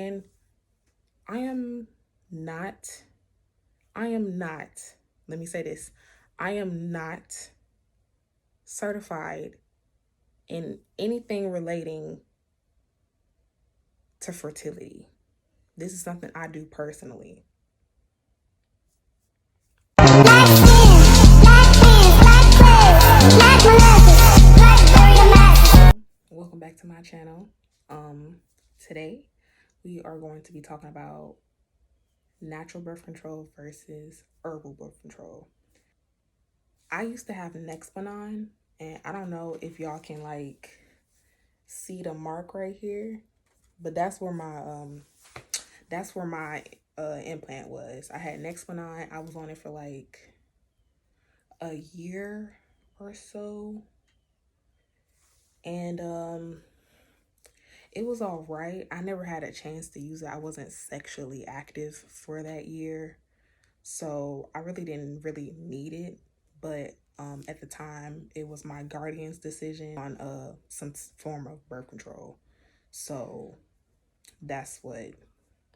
And I am not, I am not, let me say this, I am not certified in anything relating to fertility. This is something I do personally. Welcome back to my channel. Today we are going to be talking about natural birth control versus herbal birth control. I used to have Nexplanon, and I don't know if y'all can like see the mark right here, but that's where my implant was. I had Nexplanon. I was on it for like a year or so, and it was all right. I never had a chance to use it. I wasn't sexually active for that year, so I really didn't really need it. But at the time, it was my guardian's decision on some form of birth control. So that's what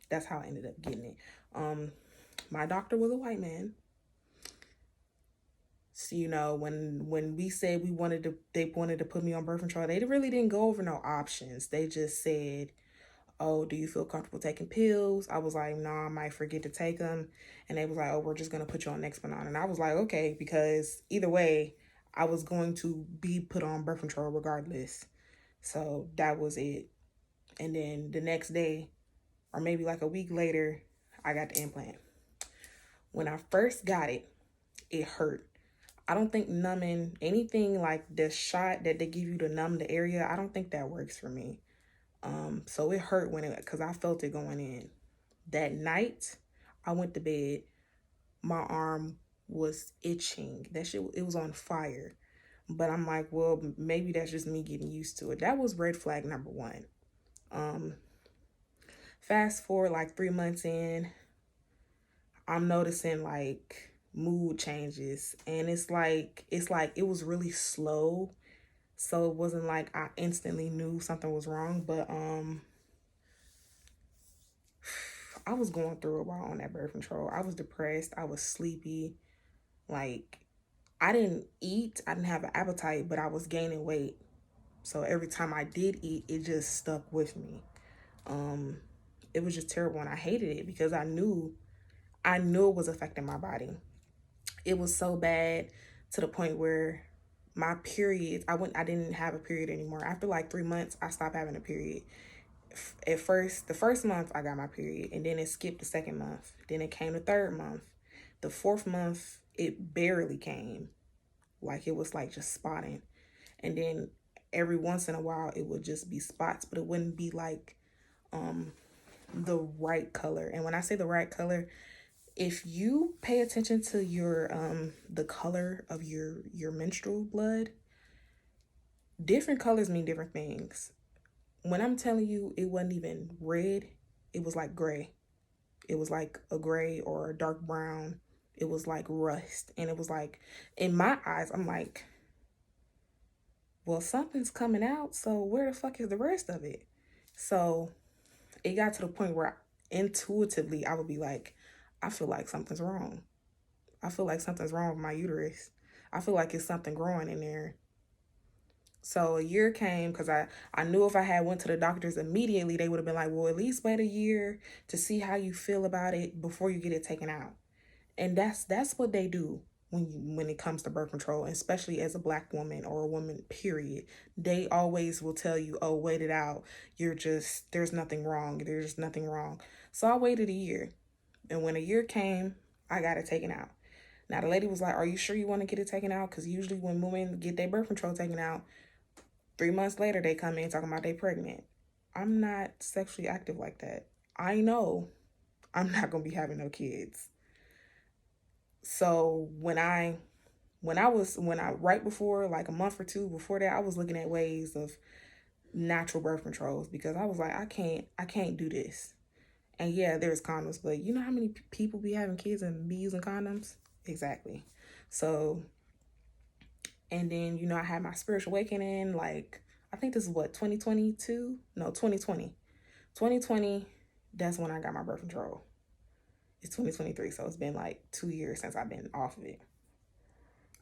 that's how I ended up getting it. My doctor was a white man. So, when we said they wanted to put me on birth control, they really didn't go over no options. They just said, "Oh, do you feel comfortable taking pills?" I was like, "No, I might forget to take them." And they was like, "Oh, we're just gonna put you on Nexplanon." And I was like, "Okay," because either way, I was going to be put on birth control regardless. So that was it. And then the next day, or maybe like a week later, I got the implant. When I first got it, it hurt. I don't think numbing anything like the shot that they give you to numb the area, I don't think that works for me. So it hurt because I felt it going in. That night, I went to bed. My arm was itching. That shit, it was on fire. But I'm like, well, maybe that's just me getting used to it. That was red flag number one. Um, Fast forward like 3 months in, I'm noticing like mood changes, and it's like it was really slow, so it wasn't like I instantly knew something was wrong. But I was going through it while on that birth control. I was depressed. I was sleepy. Like, I didn't eat. I didn't have an appetite, but I was gaining weight. So every time I did eat, it just stuck with me. Um, it was just terrible, and I hated it because I knew it was affecting my body. It was so bad to the point where my periods, I didn't have a period anymore. After like 3 months, I stopped having a period. At first, the first month I got my period, and then it skipped the second month. Then it came the third month. The fourth month, it barely came. Like, it was like just spotting. And then every once in a while, it would just be spots, but it wouldn't be like um the right color. And when I say the right color, if you pay attention to your the color of your menstrual blood, different colors mean different things. When I'm telling you, it wasn't even red, it was like gray. It was like a gray or a dark brown. It was like rust. And it was like, in my eyes, I'm like, well, something's coming out, so where the fuck is the rest of it? So it got to the point where intuitively I would be like, I feel like something's wrong. I feel like something's wrong with my uterus. I feel like it's something growing in there. So a year came because I knew if I had went to the doctors immediately, they would have been like, well, at least wait a year to see how you feel about it before you get it taken out. And that's what they do when it comes to birth control, especially as a black woman or a woman, period. They always will tell you, oh, wait it out. There's nothing wrong. There's nothing wrong. So I waited a year. And when a year came, I got it taken out. Now the lady was like, are you sure you want to get it taken out? Because usually when women get their birth control taken out, 3 months later they come in talking about they pregnant. I'm not sexually active like that. I know I'm not gonna be having no kids. So when I right before, like a month or two before that, I was looking at ways of natural birth controls because I was like, I can't do this. And yeah, there's condoms, but you know how many people be having kids and be using condoms? Exactly. So, and then, I had my spiritual awakening, like, I think this is what, 2022? No, 2020. 2020. That's when I got my birth control. It's 2023, so it's been like 2 years since I've been off of it.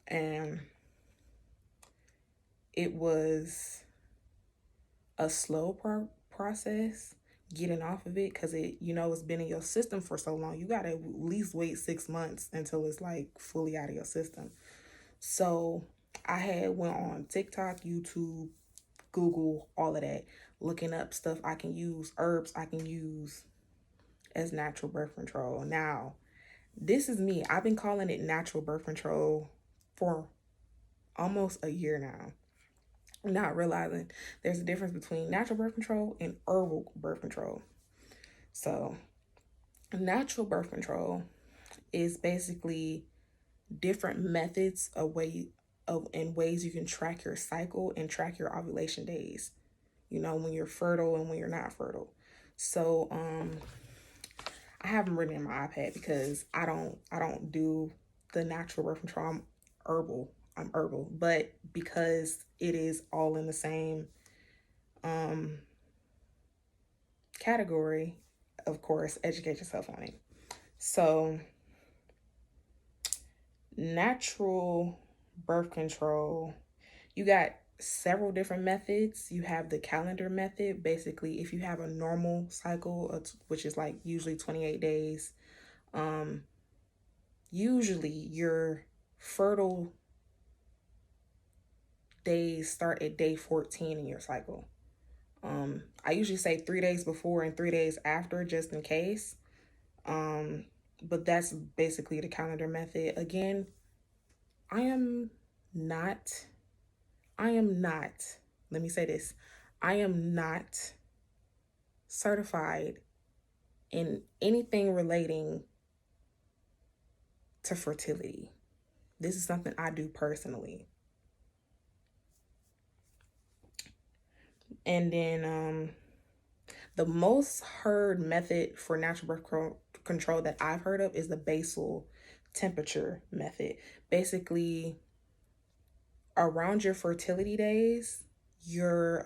And it was a slow process getting off of it because it's been in your system for so long. You got to at least wait 6 months until it's like fully out of your system. So I had went on TikTok, YouTube, Google, all of that, looking up stuff I can use, herbs I can use as natural birth control. Now, this is me. I've been calling it natural birth control for almost a year now. Not realizing there's a difference between natural birth control and herbal birth control. So, natural birth control is basically different methods in ways you can track your cycle and track your ovulation days. When you're fertile and when you're not fertile. So, I have them written in my iPad because I don't do the natural birth control. I'm herbal, but because it is all in the same category, of course, educate yourself on it. So, natural birth control, you got several different methods. You have the calendar method. Basically, if you have a normal cycle, which is like usually 28 days, usually your fertile days start at day 14 in your cycle. I usually say 3 days before and 3 days after, just in case. But that's basically the calendar method. Again, I am not, let me say this, I am not certified in anything relating to fertility. This is something I do personally. And then the most heard method for natural birth control that I've heard of is the basal temperature method. Basically, around your fertility days, your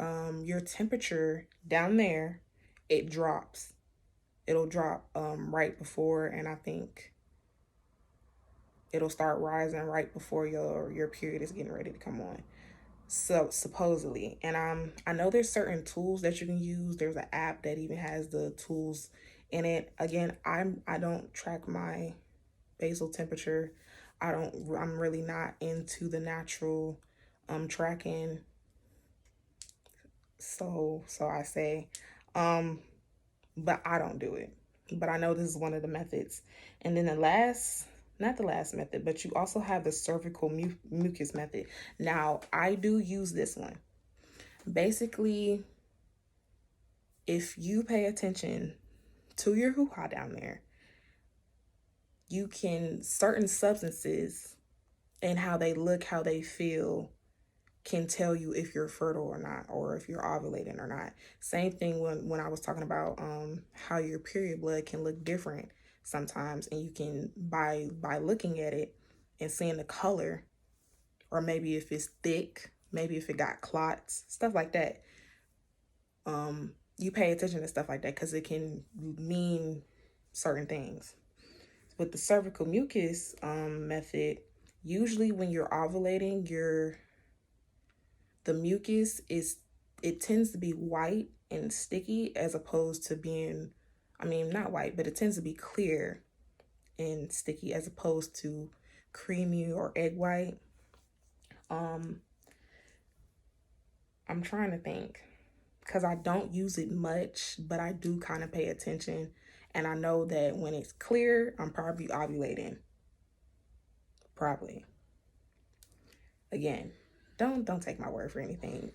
temperature down there, it drops. It'll drop right before, and I think it'll start rising right before your period is getting ready to come on. So supposedly, and I know there's certain tools that you can use. There's an app that even has the tools in it. Again, I don't track my basal temperature. I'm really not into the natural tracking. So I say, but I don't do it. But I know this is one of the methods. And then not the last method, but you also have the cervical mucus method. Now, I do use this one. Basically, if you pay attention to your hoo-ha down there, certain substances and how they look, how they feel, can tell you if you're fertile or not, or if you're ovulating or not. Same thing when I was talking about how your period blood can look different sometimes, and you can by looking at it and seeing the color, or maybe if it's thick, maybe if it got clots, stuff like that. You pay attention to stuff like that because it can mean certain things. With the cervical mucus method, usually when you're ovulating, the mucus it tends to be white and sticky, as opposed to being, not white, but it tends to be clear and sticky as opposed to creamy or egg white. I'm trying to think, because I don't use it much, but I do kind of pay attention, and I know that when it's clear, I'm probably ovulating. Probably. Again, don't take my word for anything.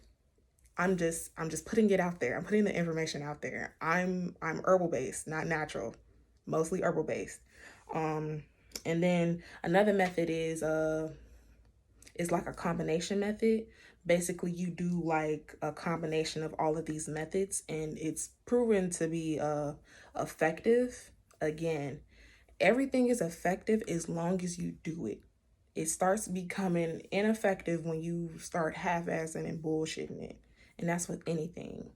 I'm just putting it out there. I'm putting the information out there. I'm herbal based, not natural, mostly herbal based. And then another method is like a combination method. Basically, you do like a combination of all of these methods, and it's proven to be effective. Again, everything is effective as long as you do it. It starts becoming ineffective when you start half-assing and bullshitting it. And that's with anything.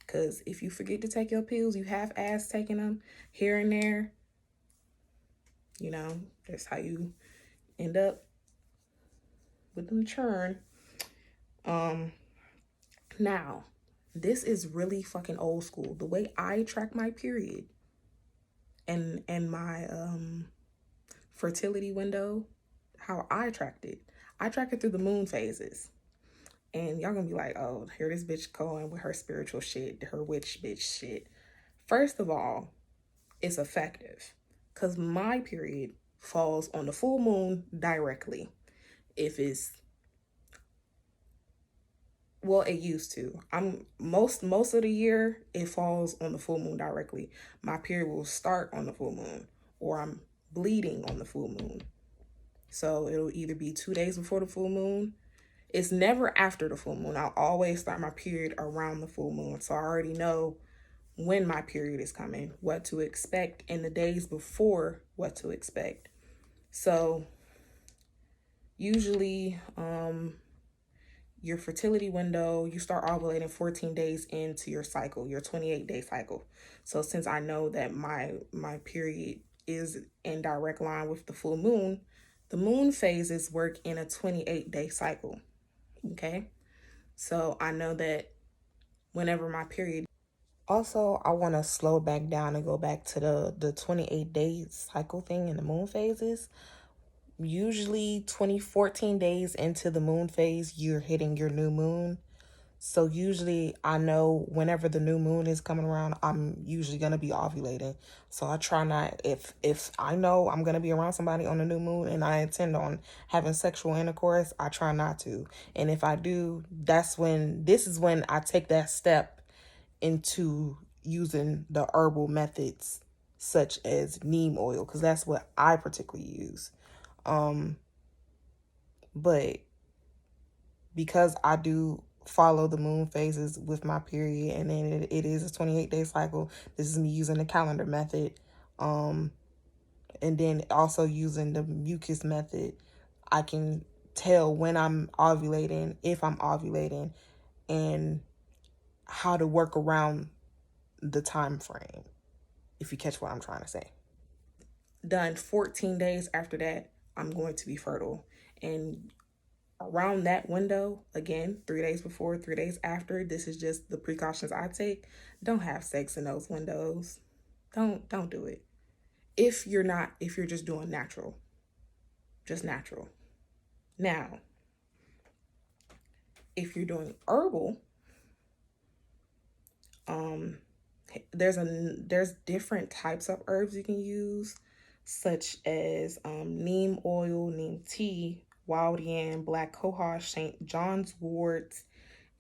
Because if you forget to take your pills, you half-ass taking them here and there, you know, that's how you end up with them churn. Now, this is really fucking old school. The way I track my period and my fertility window, how I tracked it. I track it through the moon phases. And y'all gonna be like, oh, here this bitch going with her spiritual shit, her witch bitch shit. First of all, it's effective because my period falls on the full moon directly. If it's, well, it used to. I'm most of the year it falls on the full moon directly. My period will start on the full moon, or I'm bleeding on the full moon. So it'll either be 2 days before the full moon. It's never after the full moon. I'll always start my period around the full moon. So I already know when my period is coming, what to expect, and the days before what to expect. So usually your fertility window, you start ovulating 14 days into your cycle, your 28-day cycle. So since I know that my period is in direct line with the full moon, the moon phases work in a 28-day cycle. Okay? So I know that whenever my period. Also, I want to slow back down and go back to the 28-day cycle thing in the moon phases. Usually 14 days into the moon phase, you're hitting your new moon. So usually I know whenever the new moon is coming around, I'm usually going to be ovulating. So I try not, if I know I'm going to be around somebody on the new moon and I intend on having sexual intercourse, I try not to. And if I do, this is when I take that step into using the herbal methods such as neem oil, because that's what I particularly use. But because I do follow the moon phases with my period, and then it is a 28-day cycle, this is me using the calendar method, and then also using the mucus method, I can tell when I'm ovulating, if I'm ovulating, and how to work around the time frame, if you catch what I'm trying to say. Done 14 days after that, I'm going to be fertile. And around that window, again, 3 days before, 3 days after, this is just the precautions I take. Don't have sex in those windows. Don't do it. If you're just doing natural. Just natural. Now, if you're doing herbal, there's different types of herbs you can use, such as neem oil, neem tea, wild yam, black cohosh, St. John's wort,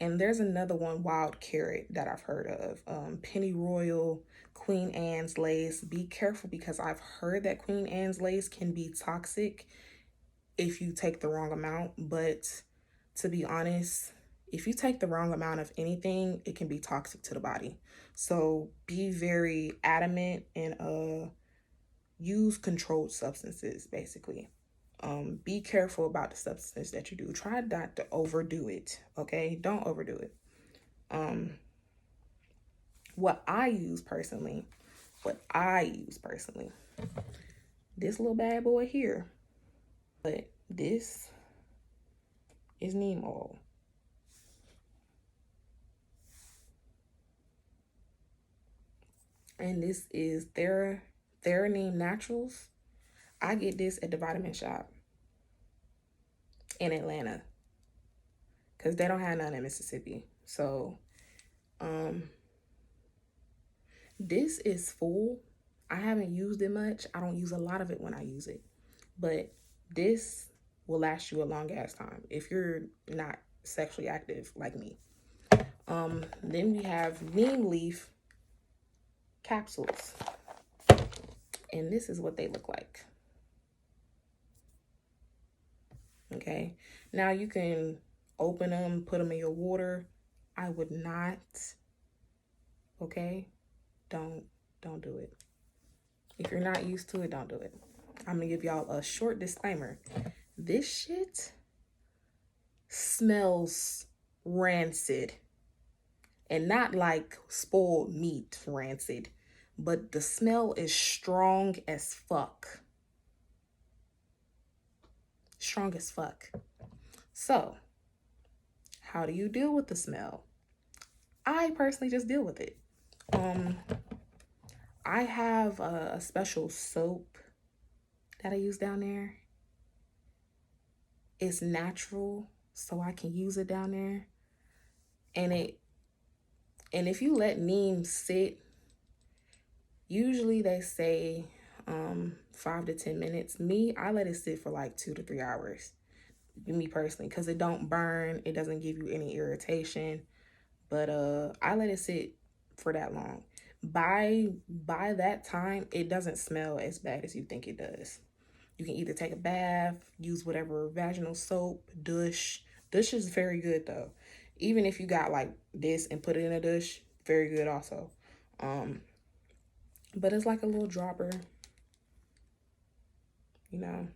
and there's another one, wild carrot, that I've heard of. Pennyroyal, Queen Anne's lace. Be careful, because I've heard that Queen Anne's lace can be toxic if you take the wrong amount. But to be honest, if you take the wrong amount of anything, it can be toxic to the body. So be very adamant and use controlled substances, basically. Be careful about the substance that you do. Try not to overdo it, okay? Don't overdo it. What I use personally, this little bad boy here, but this is neem oil. And this is Theraneem Naturals. I get this at the Vitamin Shop in Atlanta, because they don't have none in Mississippi. So this is full. I haven't used it much. I don't use a lot of it when I use it, but this will last you a long ass time if you're not sexually active like me. Then we have neem leaf capsules, and this is what they look like. Okay, now you can open them, put them in your water. I would not. Okay, don't do it. If you're not used to it, don't do it. I'm gonna give y'all a short disclaimer. This shit smells rancid, And not like spoiled meat, rancid, but the smell is strong as fuck. Strong as fuck. So, how do you deal with the smell? I personally just deal with it. I have a special soap that I use down there. It's natural, so I can use it down there. And if you let neem sit, usually they say 5 to 10 minutes. Me, I let it sit for like 2 to 3 hours. Me personally, because it don't burn, it doesn't give you any irritation. But I let it sit for that long. By that time, it doesn't smell as bad as you think it does. You can either take a bath, use whatever vaginal soap, douche. Douche is very good though. Even if you got like this and put it in a douche, very good also. But it's like a little dropper, you know,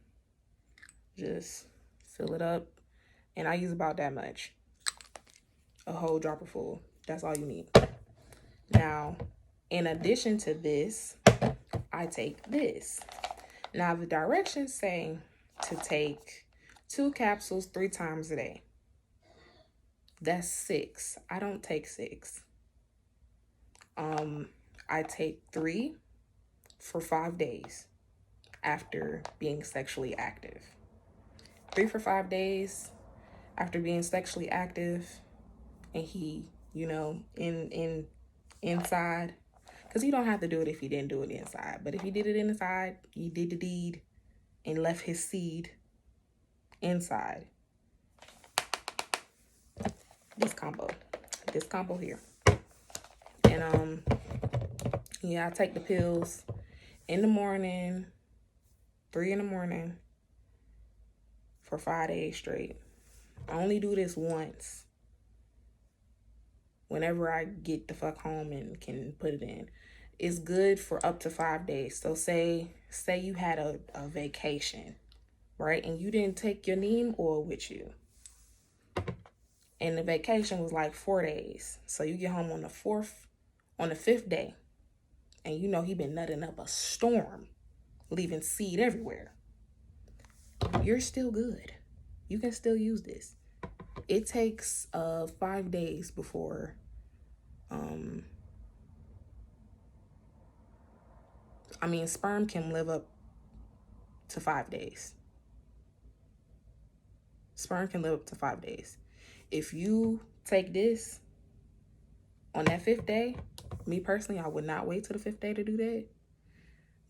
just fill it up. And I use about that much. A whole dropper full. That's all you need. Now, in addition to this, I take this. Now, the directions say to take 2 capsules 3 times a day. That's 6. I don't take 6. I take 3 for 5 days after being sexually active. 3 for 5 days after being sexually active, and he, you know, inside. Because you don't have to do it if you didn't do it inside. But if you did it inside, you did the deed and left his seed inside. This combo here. And yeah, I take the pills in the morning, 3 in the morning for 5 days straight. I only do this once whenever I get the fuck home and can put it in. It's good for up to 5 days. So say you had a vacation, right? And you didn't take your neem oil with you. And the vacation was like 4 days. So you get home on the 5th day. And you know he been nutting up a storm, leaving seed everywhere. You're still good. You can still use this. It takes 5 days before sperm can live up to 5 days. Sperm can live up to 5 days. If you take this on that 5th day, me personally, I would not wait till the 5th day to do that.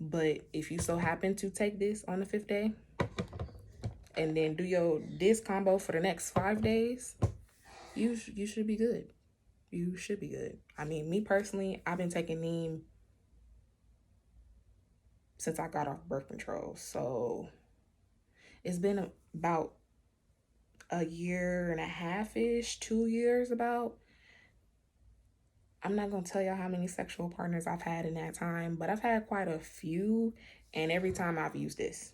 But if you so happen to take this on the 5th day and then do this combo for the next 5 days, you should be good. You should be good. I mean, me personally, I've been taking neem since I got off birth control. So it's been about a year and a half-ish, 2 years about. I'm not going to tell y'all how many sexual partners I've had in that time, but I've had quite a few, and every time I've used this.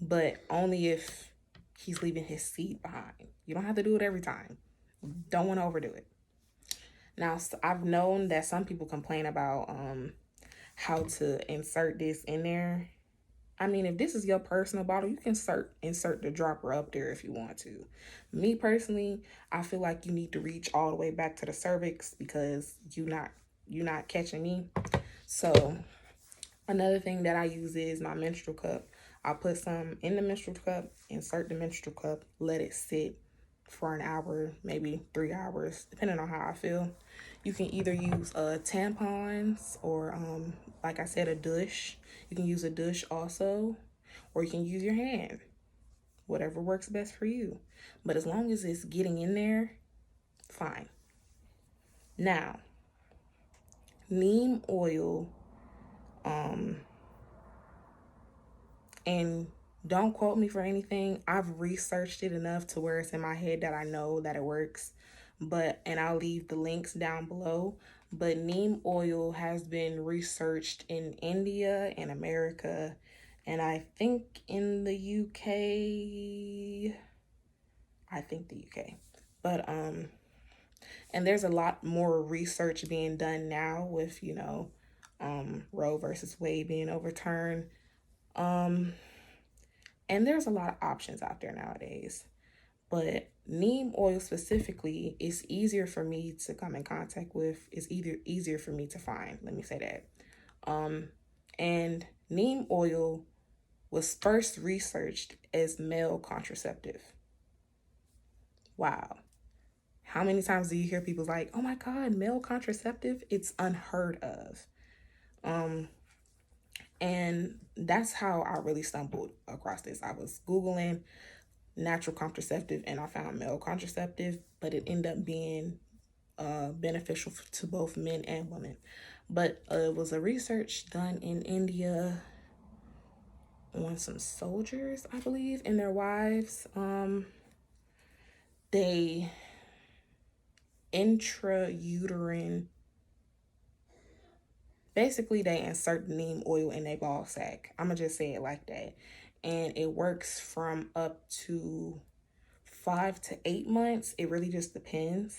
But only if he's leaving his seed behind. You don't have to do it every time. Don't want to overdo it. Now, I've known that some people complain about how to insert this in there. I mean, if this is your personal bottle, you can insert the dropper up there if you want to. Me personally, I feel like you need to reach all the way back to the cervix because you're not catching me. So another thing that I use is my menstrual cup. I'll put some in the menstrual cup, insert the menstrual cup, let it sit for an hour, maybe 3 hours, depending on how I feel. You can either use tampons or, like I said, a douche. You can use a douche also, or you can use your hand. Whatever works best for you. But as long as it's getting in there, fine. Now, neem oil, and don't quote me for anything. I've researched it enough to where it's in my head that I know that it works. And I'll leave the links down below. But neem oil has been researched in India and America, and I think in the UK. I think the UK. But and there's a lot more research being done now with, Roe versus Wade being overturned. Um and there's a lot of options out there nowadays. But neem oil specifically is easier for me to come in contact with. It's either easier for me to find. Let me say that. And neem oil was first researched as male contraceptive. Wow. How many times do you hear people like, oh my God, male contraceptive? It's unheard of. Um, and that's how I really stumbled across this. I was Googling natural contraceptive and I found male contraceptive, but it ended up being beneficial to both men and women. But it was a research done in India on some soldiers, I believe, and their wives. They intrauterine, basically they insert neem oil in their ball sack. I'm gonna just say it like that. And it works from up to 5 to 8 months. It really just depends.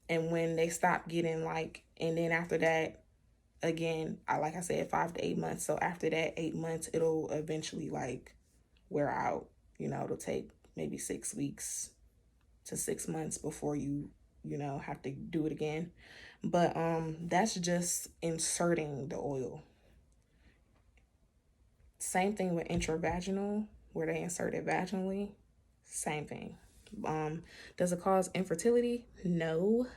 And when they stop getting and then after that, again, like I said, 5 to 8 months. So after that 8 months, it'll eventually wear out. It'll take maybe 6 weeks to 6 months before you have to do it again. But that's just inserting the oil. Same thing with intravaginal, where they insert it vaginally. Same thing. Does it cause infertility? No.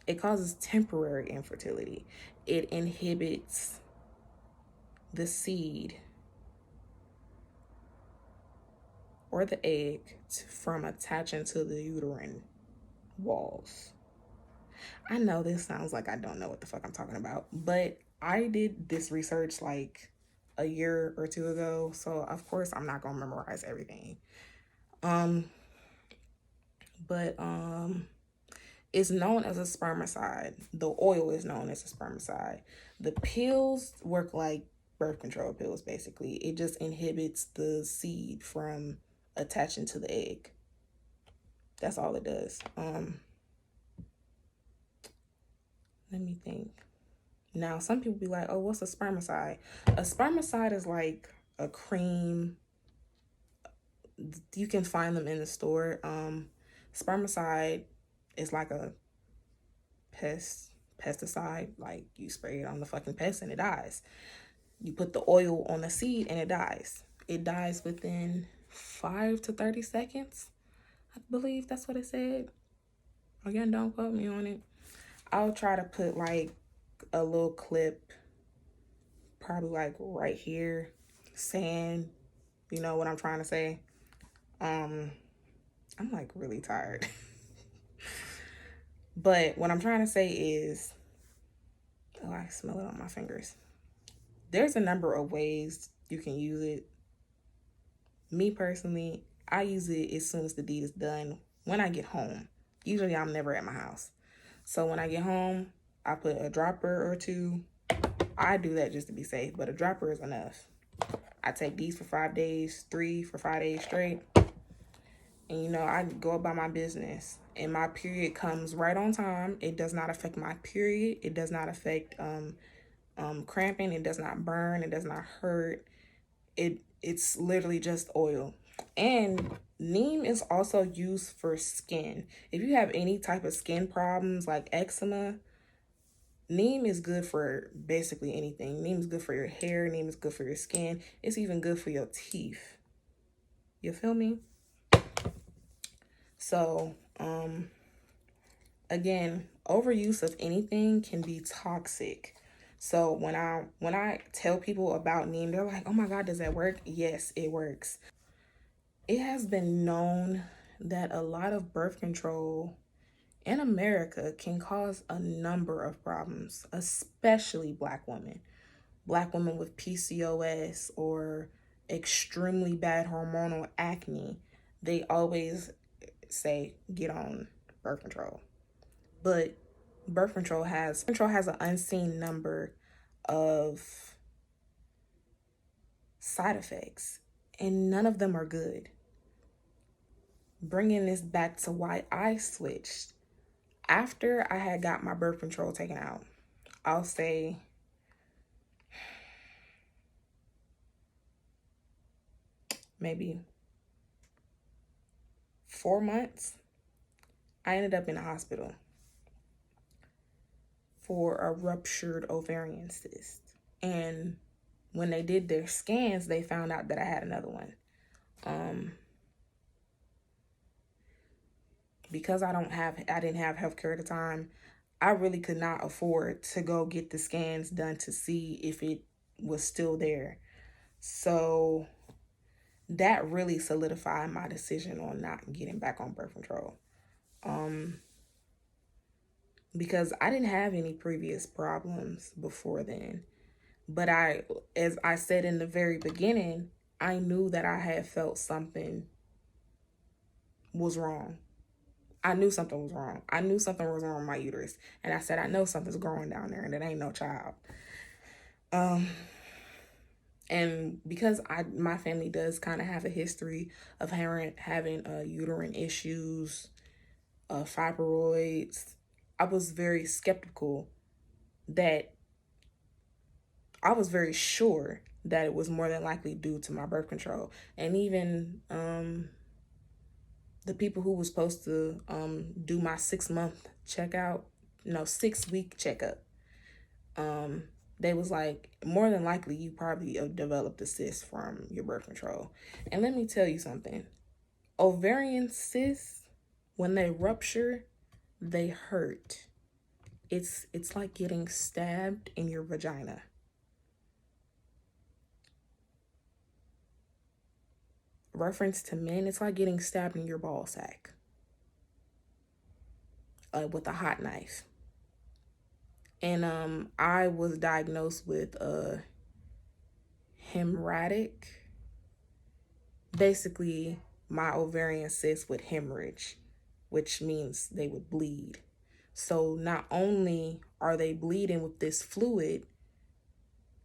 It causes temporary infertility. It inhibits the seed or the egg from attaching to the uterine walls. I know this sounds like I don't know what the fuck I'm talking about, but I did this research a year or two ago, so of course I'm not gonna memorize everything. But it's known as a spermicide. The oil is known as a spermicide. The pills work like birth control pills, basically. It just inhibits the seed from attaching to the egg. That's all it does. Let me think. Now, some people be like, oh, what's a spermicide? A spermicide is like a cream. You can find them in the store. Spermicide is like a pesticide. Like you spray it on the fucking pest and it dies. You put the oil on the seed and it dies. It dies within 5 to 30 seconds. I believe that's what it said. Again, don't quote me on it. I'll try to put a little clip, probably right here, saying, what I'm trying to say. I'm really tired. But what I'm trying to say is, oh, I smell it on my fingers. There's a number of ways you can use it. Me personally, I use it as soon as the deed is done when I get home. Usually I'm never at my house. So when I get home, I put a dropper or two. I do that just to be safe, but a dropper is enough. I take these for 5 days, 3 for 5 days straight. And, I go about my business. And my period comes right on time. It does not affect my period. It does not affect cramping. It does not burn. It does not hurt. It's literally just oil. And neem is also used for skin. If you have any type of skin problems like eczema, neem is good for basically anything. Neem is good for your hair. Neem is good for your skin. It's even good for your teeth. You feel me? So, again, overuse of anything can be toxic. So when I tell people about neem, they're like, oh my God, does that work? Yes, it works. It has been known that a lot of birth control in America can cause a number of problems, especially Black women. Black women with PCOS or extremely bad hormonal acne, they always say get on birth control. But birth control has an unseen number of side effects, and none of them are good. bringing this back to why I switched. After I had got my birth control taken out, I'll say maybe 4 months, I ended up in the hospital for a ruptured ovarian cyst. And when they did their scans, they found out that I had another one. Because I didn't have healthcare at the time, I really could not afford to go get the scans done to see if it was still there. So that really solidified my decision on not getting back on birth control. Because I didn't have any previous problems before then. But as I said in the very beginning, I knew that I had felt something was wrong. I knew something was wrong. I knew something was wrong with my uterus. And I said, I know something's growing down there and it ain't no child. And because my family does kind of have a history of having uterine issues, fibroids, I was very skeptical that I was very sure that it was more than likely due to my birth control. And even the people who was supposed to do my 6-month checkout, 6-week checkup, they was like, more than likely you probably developed a cyst from your birth control. And let me tell you something. Ovarian cysts, when they rupture, they hurt. It's like getting stabbed in your vagina. Reference to men, it's like getting stabbed in your ball sack with a hot knife. And I was diagnosed with hemorrhagic. Basically, my ovarian cysts would hemorrhage, which means they would bleed. So not only are they bleeding with this fluid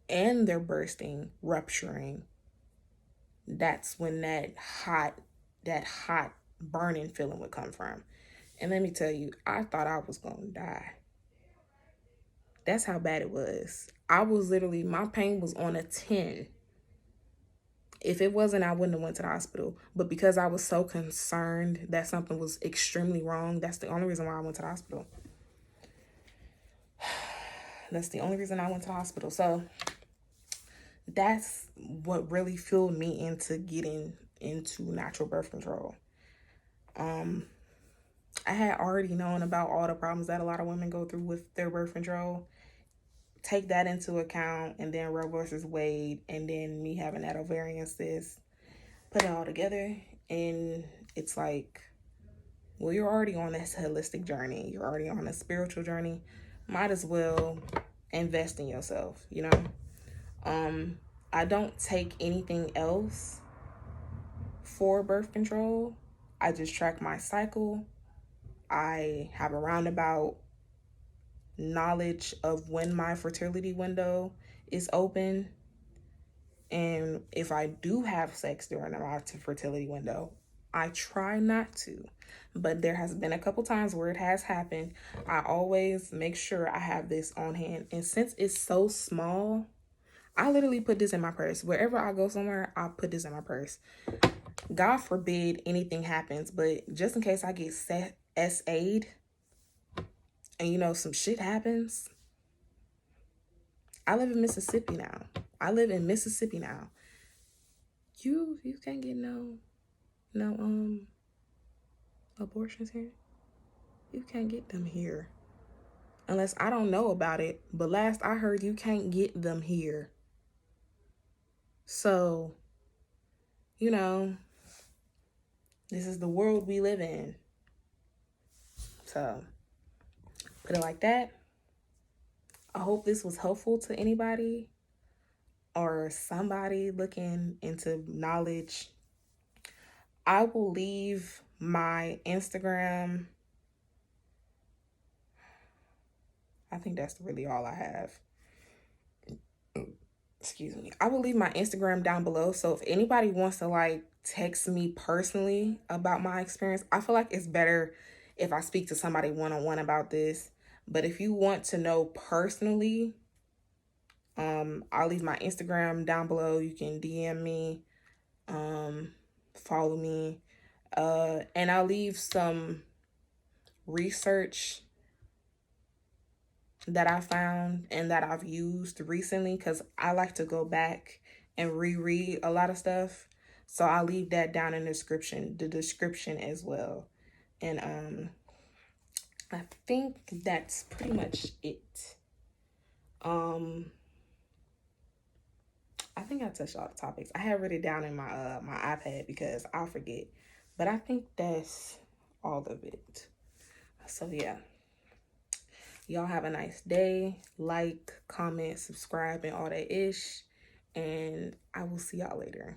and they're bursting, rupturing, that's when that hot burning feeling would come from. And let me tell you, I thought I was going to die. That's how bad it was. I was literally, my pain was on a 10. If it wasn't, I wouldn't have went to the hospital. But because I was so concerned that something was extremely wrong, that's the only reason why I went to the hospital. That's the only reason I went to the hospital. So that's what really fueled me into getting into natural birth control. I had already known about all the problems that a lot of women go through with their birth control. Take that into account, and then Roe versus Wade, and then me having that ovarian cyst, put it all together, and it's like, well, you're already on this holistic journey. You're already on a spiritual journey. Might as well invest in yourself, I don't take anything else for birth control. I just track my cycle. I have a roundabout knowledge of when my fertility window is open. And if I do have sex during my fertility window, I try not to. But there has been a couple times where it has happened. I always make sure I have this on hand. And since it's so small, I literally put this in my purse. Wherever I go somewhere, I put this in my purse. God forbid anything happens, but just in case I get SA'd and some shit happens. I live in Mississippi now. You can't get no abortions here. You can't get them here. Unless I don't know about it, but last I heard you can't get them here. So, this is the world we live in. So, put it like that. I hope this was helpful to anybody or somebody looking into knowledge. I will leave my Instagram. I think that's really all I have. excuse me, I will leave my Instagram down below. So if anybody wants to like text me personally about my experience, I feel like it's better if I speak to somebody one-on-one about this. But if you want to know personally, I'll leave my Instagram down below. You can DM me, follow me, and I'll leave some research that I found and that I've used recently, because I like to go back and reread a lot of stuff. So I'll leave that down in the description as well. And I think that's pretty much it. I think I touched all the topics. I have written it down in my iPad because I'll forget. But I think that's all of it. So yeah. Y'all have a nice day. Like, comment, subscribe, and all that ish. And I will see y'all later.